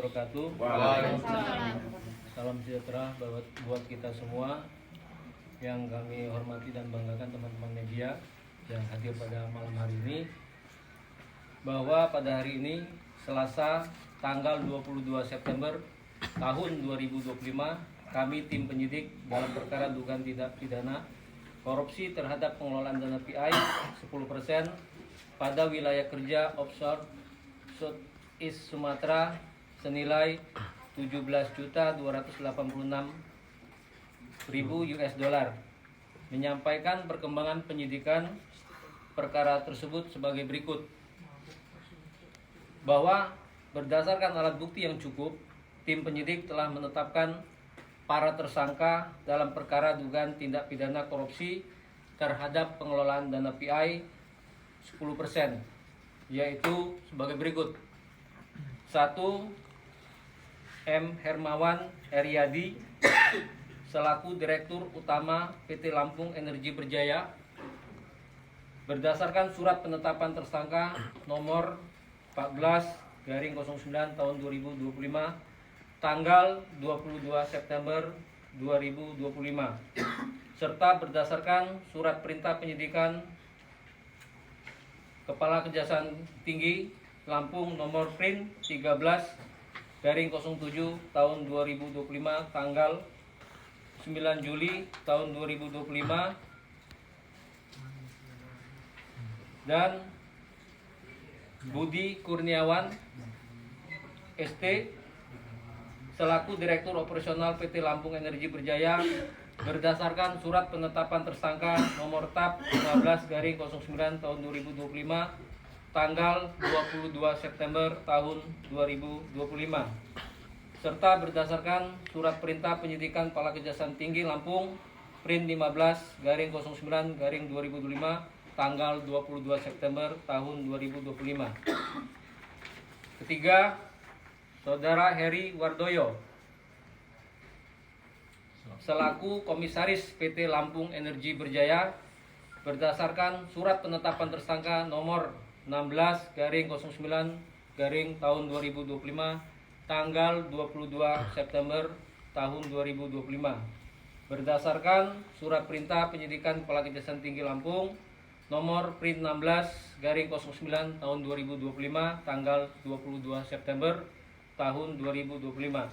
wabarakatuh. Waalaikumsalam. Salam sejahtera buat kita semua. Yang kami hormati dan banggakan teman-teman media yang hadir pada malam hari ini, bahwa pada hari ini Selasa tanggal 22 September tahun 2025, kami tim penyidik dalam perkara dugaan tindak pidana korupsi terhadap pengelolaan dana PI 10% pada wilayah kerja offshore Southeast Sumatera senilai 17.286.000 US dollar, menyampaikan perkembangan penyidikan perkara tersebut sebagai berikut. Bahwa berdasarkan alat bukti yang cukup, tim penyidik telah menetapkan para tersangka dalam perkara dugaan tindak pidana korupsi terhadap pengelolaan dana PI 10%, yaitu sebagai berikut. 1. M. Hermawan Eryadi selaku Direktur Utama PT Lampung Energi Berjaya, berdasarkan surat penetapan tersangka nomor 14/09 tahun 2025 tanggal 22 September 2025, serta berdasarkan surat perintah penyidikan Kepala Kejaksaan Tinggi Lampung nomor Prin 13/07 tahun 2025 tanggal 9 Juli tahun 2025, dan Budi Kurniawan ST selaku Direktur Operasional PT Lampung Energi Berjaya, berdasarkan surat penetapan tersangka nomor TAP 15/09 tahun 2025 tanggal 22 September tahun 2025, serta berdasarkan surat perintah penyidikan Kepala Kejaksaan Tinggi Lampung Prin 15/09/2025 tanggal 22 September tahun 2025. Ketiga, Saudara Heri Wardoyo selaku Komisaris PT Lampung Energi Berjaya, berdasarkan surat penetapan tersangka nomor 16/09 tahun 2025 tanggal 22 September tahun 2025, berdasarkan surat perintah penyidikan Kepala Kejaksaan Tinggi Lampung nomor Prin 16/09 tahun 2025 tanggal 22 September tahun 2025.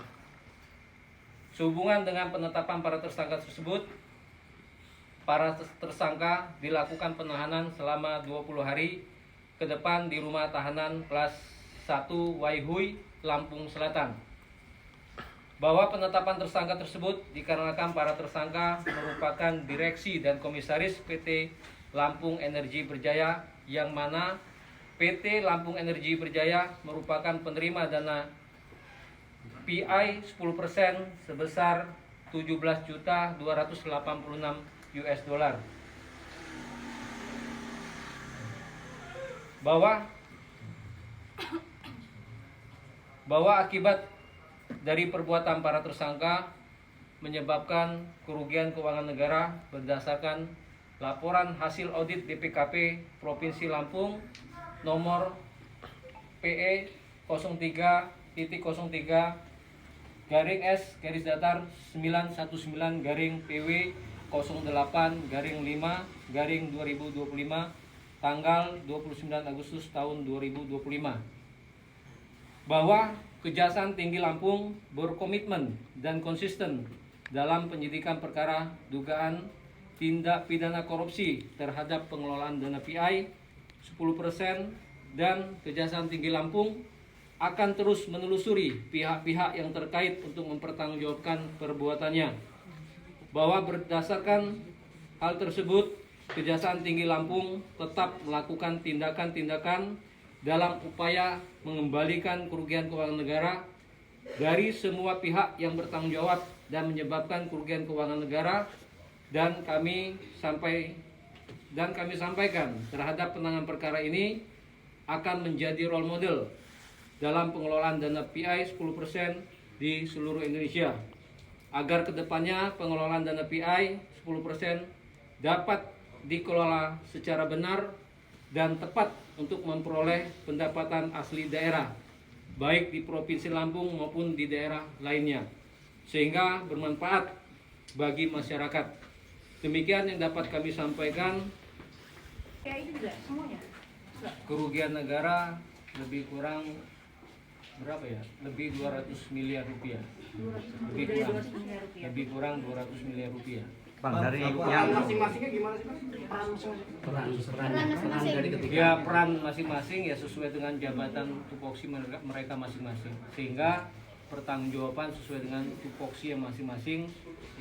Sehubungan dengan penetapan para tersangka tersebut, para tersangka dilakukan penahanan selama 20 hari ke depan di rumah tahanan kelas 1 Waihui, Lampung Selatan. Bahwa penetapan tersangka tersebut dikarenakan para tersangka merupakan direksi dan komisaris PT Lampung Energi Berjaya, yang mana PT Lampung Energi Berjaya merupakan penerima dana PI 10% sebesar 17.286 US dollar. Bahwa akibat dari perbuatan para tersangka menyebabkan kerugian keuangan negara berdasarkan laporan hasil audit BPKP Provinsi Lampung nomor PE 03-S-919-PW 08-5-2025 tanggal 29 Agustus tahun 2025. Bahwa Kejaksaan Tinggi Lampung berkomitmen dan konsisten dalam penyidikan perkara dugaan tindak pidana korupsi terhadap pengelolaan dana PI 10%, dan Kejaksaan Tinggi Lampung akan terus menelusuri pihak-pihak yang terkait untuk mempertanggungjawabkan perbuatannya. Bahwa berdasarkan hal tersebut, Kejaksaan Tinggi Lampung tetap melakukan tindakan-tindakan dalam upaya mengembalikan kerugian keuangan negara dari semua pihak yang bertanggung jawab dan menyebabkan kerugian keuangan negara, dan kami sampaikan terhadap penanganan perkara ini akan menjadi role model dalam pengelolaan dana PI 10% di seluruh Indonesia, agar kedepannya pengelolaan dana PI 10% dapat dikelola secara benar dan tepat untuk memperoleh pendapatan asli daerah baik di Provinsi Lampung maupun di daerah lainnya, sehingga bermanfaat bagi masyarakat. Demikian yang dapat kami sampaikan. Kerugian negara lebih kurang berapa ya? Lebih 200 miliar rupiah. Lebih kurang 200 miliar rupiah. Bang, dari yang masing-masingnya gimana sih, Mas? Peran masing-masing ya sesuai dengan jabatan tupoksi mereka masing-masing, sehingga pertanggungjawaban sesuai dengan tupoksi yang masing-masing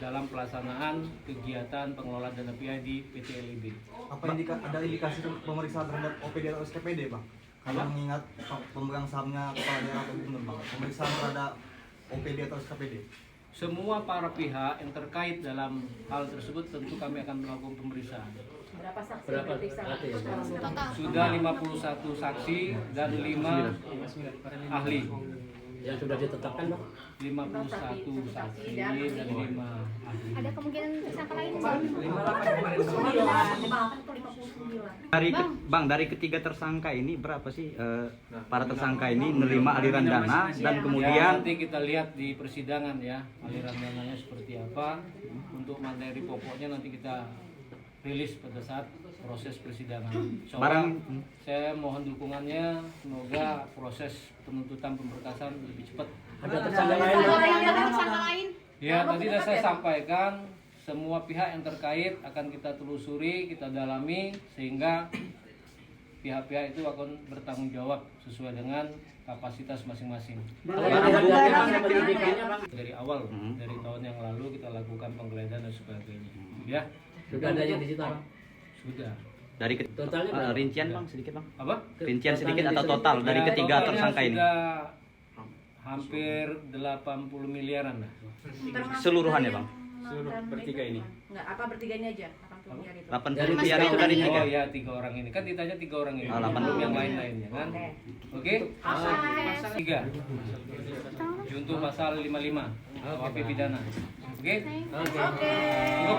dalam pelaksanaan kegiatan pengelolaan dana pihak di PT LIB. apa ada indikasi pemeriksaan terhadap OPD atau SKPD, Bang? Kalau mengingat pemegang sahamnya kepala daerah atau gubernur, Bang, pemeriksaan terhadap OPD atau SKPD. Semua para pihak yang terkait dalam hal tersebut tentu kami akan melakukan pemeriksaan. Berapa saksi diperiksa? Sudah 51 saksi dan 5 ahli. Yang sudah ditetapkan, Bang? 51 saksi dan 5 ahli. Ada kemungkinan tersangka lain? Dari ketiga tersangka ini berapa sih para tersangka ini menerima aliran dana dan Ya, kemudian nanti kita lihat di persidangan ya aliran dananya seperti apa. Untuk materi pokoknya nanti kita rilis pada saat proses persidangan. Soalnya saya mohon dukungannya, semoga proses penuntutan pemberkasan lebih cepat. Ada tersangka lain? lain? Ya, tadi sudah saya sampaikan, semua pihak yang terkait akan kita telusuri, kita dalami, sehingga pihak-pihak itu akan bertanggung jawab sesuai dengan kapasitas masing-masing. Dari awal, dari tahun yang lalu kita lakukan penggeledahan dan sebagainya. Ya, Sudah ada yang disita, Bang? sudah. dari Totalnya berapa? rincian Bang sedikit Bang. Apa? Rincian sedikit atau total dari ketiga Totalnya tersangka ini. sudah hampir 80 miliaran lah. Seluruhannya, Bang. Seluruh bertiga ini. Enggak, apa bertiga ini aja? 80 miliar itu. 80 miliar itu dari tiga. Oh ya, 3 orang ini kan ditanya 3 orang ini. Oh, 80 belum yang lain-lainnya kan. Oke. 3. Juntuh pasal 55 KUHP pidana. Oke. Oke. Cukup.